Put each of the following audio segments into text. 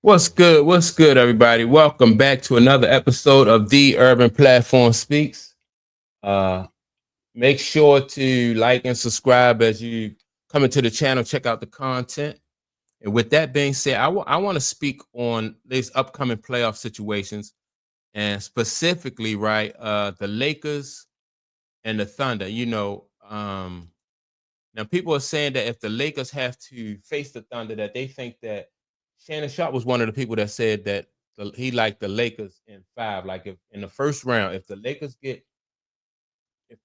What's good? What's good, everybody? Welcome back to another episode of The Urban Platform Speaks. Uh, Make sure to like and subscribe as you come into the channel, check out the content. And with that being said, I want to speak on these upcoming playoff situations and specifically, right, the Lakers and the Thunder. Now people are saying that if the Lakers have to face the Thunder, that they think that Shannon Sharp was one of the people that said that he liked the Lakers in five. Like if in the first round, if the Lakers get the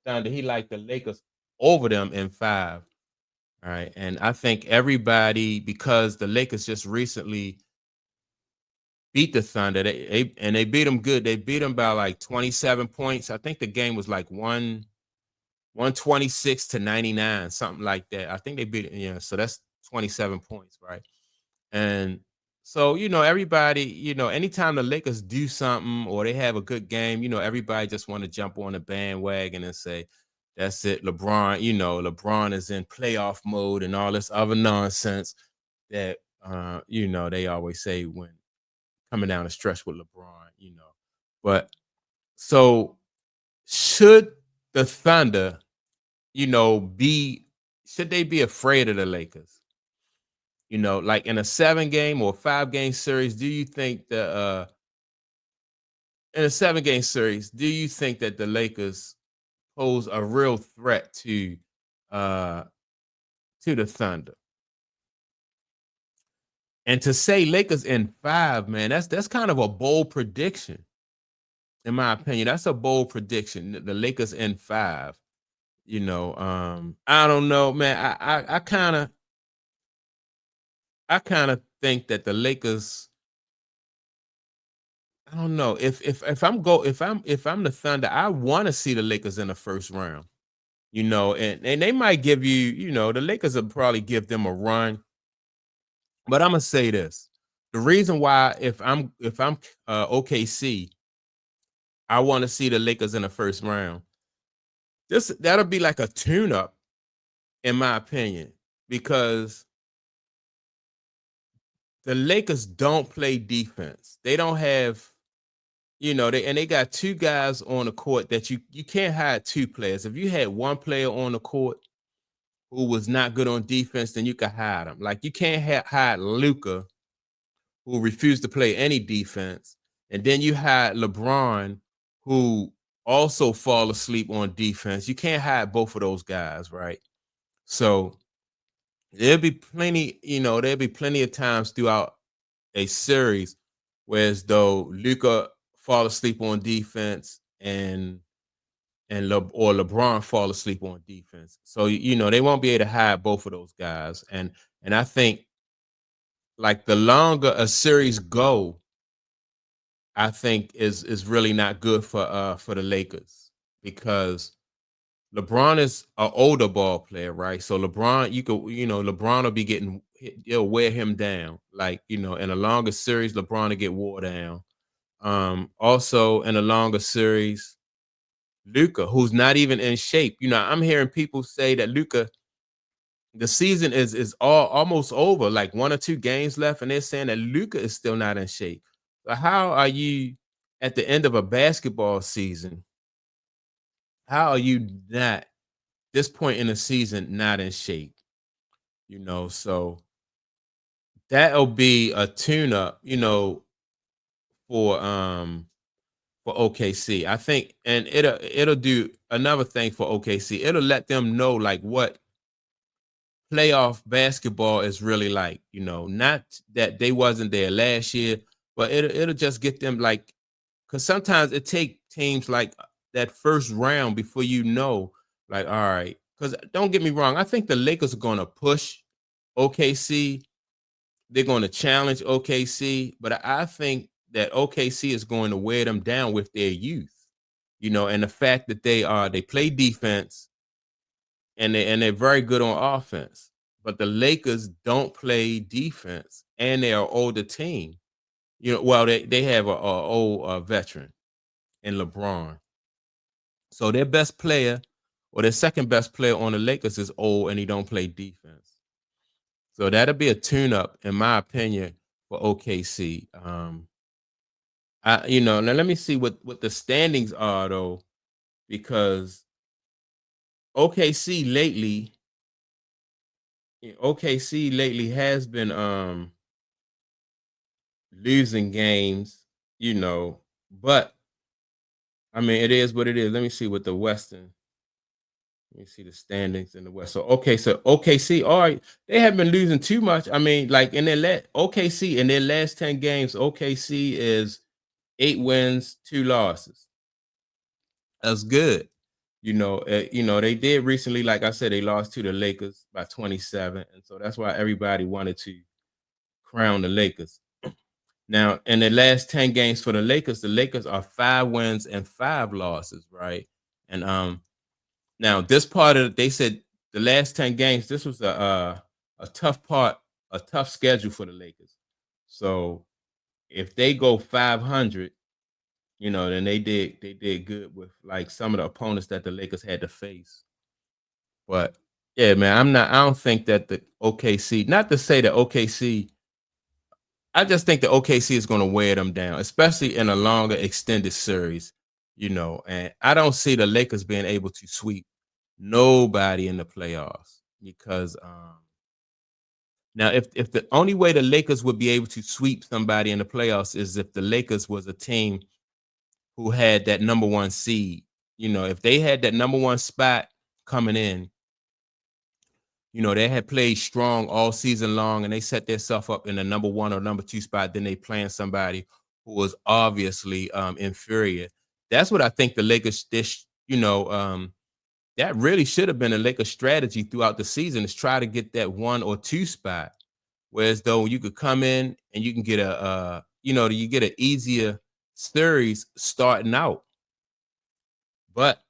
Thunder, he liked the Lakers over them in five. All right. And I think everybody, because the Lakers just recently beat the Thunder, they beat them good. They beat them by like 27 points. I think the game was like 126 to 99, something like that. I think they beat it, so that's 27 points, right? And so, everybody, anytime the Lakers do something or they have a good game, everybody just want to jump on the bandwagon and say, that's it, LeBron, LeBron is in playoff mode and all this other nonsense that they always say when coming down the stretch with LeBron. But so should the Thunder be should they be afraid of the Lakers? Like in a 7 game or 5 game series, do you think the in a 7 game series, do you think that the Lakers pose a real threat uh to the Thunder? And to say Lakers in five, man, that's kind of a bold prediction, in my opinion. That's a bold prediction. The Lakers in five. I don't know, man. I kind of think that the Lakers. I don't know if I'm the Thunder, I want to see the Lakers in the first round. And they might give the Lakers will probably give them a run. But I'm gonna say this: the reason why, if I'm OKC, I want to see the Lakers in the first round. That'll be like a tune-up, in my opinion, because the Lakers don't play defense. They don't have they got two guys on the court that you can't hide two players. If you had one player on the court who was not good on defense, then you could hide him. Like you can't hide Luca, who refused to play any defense, and then you had LeBron, who also fall asleep on defense. You can't hide both of those guys, right? So there'll be plenty of times throughout a series, whereas though Luca fall asleep on defense or LeBron fall asleep on defense. So they won't be able to hide both of those guys. And I think like the longer a series go, I think is really not good for the Lakers because LeBron is an older ball player, right? So LeBron, LeBron will be it'll wear him down. Like, in a longer series, LeBron will get wore down. Also in a longer series, Luca, who's not even in shape. I'm hearing people say that Luca, the season is almost over, like 1 or 2 games left, and they're saying that Luca is still not in shape. So how are you at the end of a basketball season? How are you not this point in the season not in shape? So that'll be a tune-up, for for OKC. I think, and it'll do another thing for OKC. It'll let them know like what playoff basketball is really like. Not that they wasn't there last year, but it'll just get them like because sometimes it take teams like that first round before like, all right. Because don't get me wrong, I think the Lakers are going to push OKC. They're going to challenge OKC, but I think that OKC is going to wear them down with their youth. And the fact that they play defense and they're very good on offense. But the Lakers don't play defense, and they are an older team. Well, they have a old veteran in LeBron. So their best player or their second best player on the Lakers is old and he don't play defense. So that'll be a tune-up, in my opinion, for OKC. Now let me see what the standings are though, because OKC lately, OKC lately has been losing games, but I mean it is what it is. Let me see what the Western. Let me see the standings in the West. So OKC, all right, they haven't been losing too much. I mean, like in their OKC in their last 10 games, OKC is 8 wins, 2 losses. That's good. They did recently, like I said, they lost to the Lakers by 27, and so that's why everybody wanted to crown the Lakers. Now, in the last 10 games for the Lakers are 5 wins and 5 losses, right? And now this part of they said the last 10 games, this was a tough part, a tough schedule for the Lakers. So if they go 500, then they did good with like some of the opponents that the Lakers had to face. But yeah, man, I don't think that the OKC, not to say that OKC, I just think the OKC is going to wear them down, especially in a longer extended series, and I don't see the Lakers being able to sweep nobody in the playoffs because now if the only way the Lakers would be able to sweep somebody in the playoffs is if the Lakers was a team who had that number one seed. If they had that number one spot coming in, they had played strong all season long and they set themselves up in the number one or number two spot, then they playing somebody who was obviously inferior. That's what I think the Lakers that really should have been a Lakers strategy throughout the season, is try to get that 1 or 2 spot. Whereas though you could come in and you can get you get an easier series starting out. But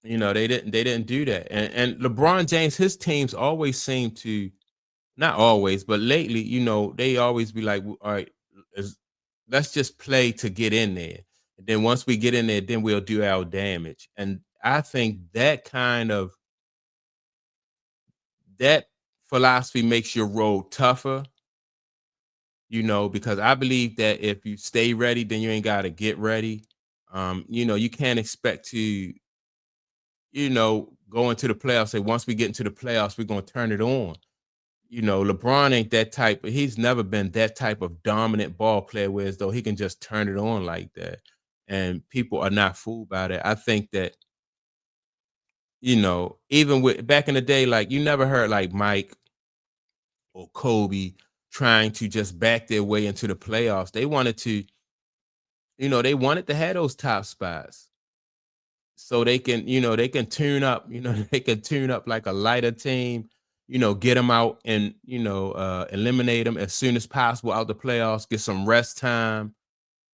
they didn't do that. And LeBron James, his teams always seem to, not always, but lately, they always be like, all right, let's just play to get in there. And then once we get in there, then we'll do our damage. And I think that philosophy makes your road tougher, because I believe that if you stay ready, then you ain't got to get ready. You can't expect to, go into the playoffs, say once we get into the playoffs, we're going to turn it on. LeBron ain't that type. He's never been that type of dominant ball player, whereas though he can just turn it on like that. And people are not fooled by that. I think that, even with back in the day, like you never heard like Mike or Kobe trying to just back their way into the playoffs. They wanted to, they wanted to have those top spots so they can tune up, they can tune up like a lighter team, get them out and, eliminate them as soon as possible out the playoffs, get some rest time.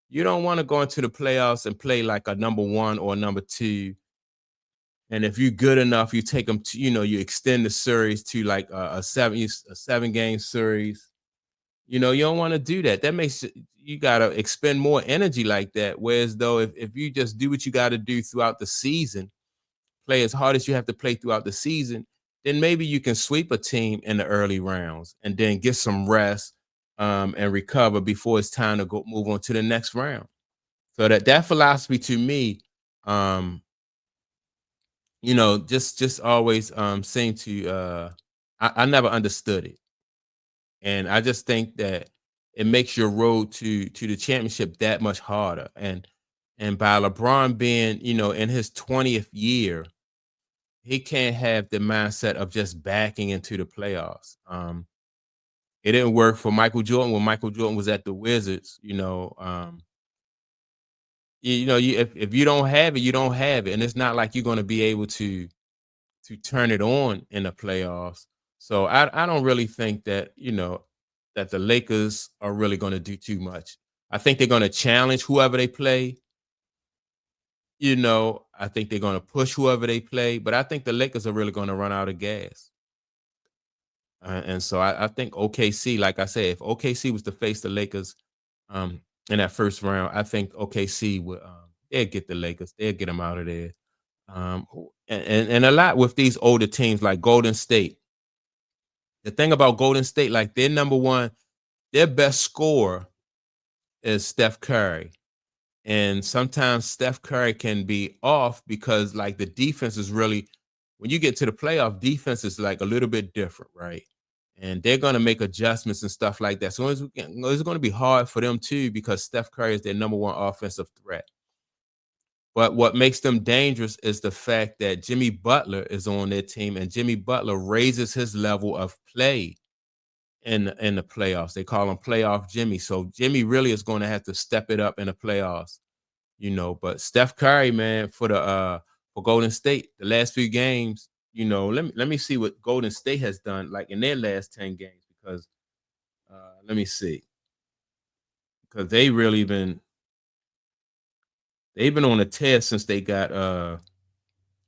You don't want to go into the playoffs and play like a number one or a number two. And if you're good enough, you take them to, you extend the series to like a 7 game series. You don't want to do that. That makes you got to expend more energy like that. Whereas though, if you just do what you got to do throughout the season, play as hard as you have to play throughout the season, then maybe you can sweep a team in the early rounds and then get some rest and recover before it's time to go move on to the next round. So that philosophy to me, um, just always seemed to I never understood it. And I just think that it makes your road to the championship that much harder. And by LeBron being, in his 20th year, he can't have the mindset of just backing into the playoffs. It didn't work for Michael Jordan when Michael Jordan was at the Wizards. If you don't have it, you don't have it, and it's not like you're going to be able to turn it on in the playoffs. So I don't really think that that the Lakers are really going to do too much. I think they're going to challenge whoever they play. I think they're going to push whoever they play, but I think the Lakers are really going to run out of gas. And so I think OKC, like I said, if OKC was to face the Lakers in that first round, I think OKC would they'll get the Lakers, they'll get them out of there. And a lot with these older teams like Golden State, the thing about Golden State, like their number one, their best scorer is Steph Curry. And sometimes Steph Curry can be off because like the defense is really, when you get to the playoff, defense is like a little bit different, right? And they're going to make adjustments and stuff like that. So it's going to be hard for them too because Steph Curry is their number one offensive threat. But what makes them dangerous is the fact that Jimmy Butler is on their team, and Jimmy Butler raises his level of play in the playoffs. They call him playoff Jimmy. So Jimmy really is going to have to step it up in the playoffs, you know. But Steph Curry, man, for Golden State, the last few games, you know, let me see what Golden State has done like in their last 10 games, because let me see. Because they've been on a tear since they got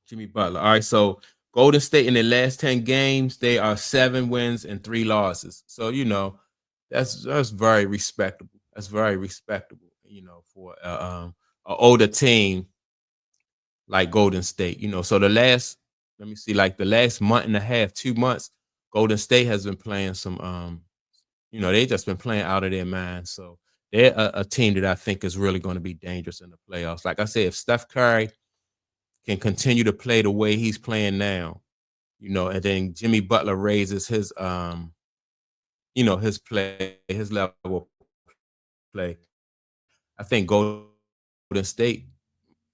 Jimmy Butler. All right, so Golden State in their last 10 games, they are 7 wins and 3 losses. So, you know, that's very respectable. That's very respectable, you know, for an older team like Golden State. You know, so let me see, like the last month and a half, 2 months, Golden State has been playing some you know, they just been playing out of their mind. So they're a team that I think is really going to be dangerous in the playoffs. Like I said, if Steph Curry can continue to play the way he's playing now, you know, and then Jimmy Butler raises his you know, his play, his level of play, I think Golden State,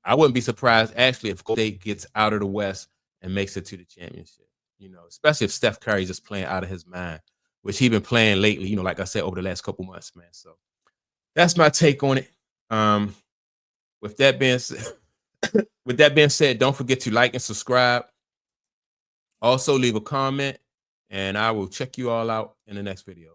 I wouldn't be surprised actually if Golden State gets out of the West and makes it to the championship, you know, especially if Steph Curry is just playing out of his mind, which he's been playing lately, you know, like I said, over the last couple months, man. So that's my take on it. With that being said, don't forget to like and subscribe. Also, leave a comment, and I will check you all out in the next video.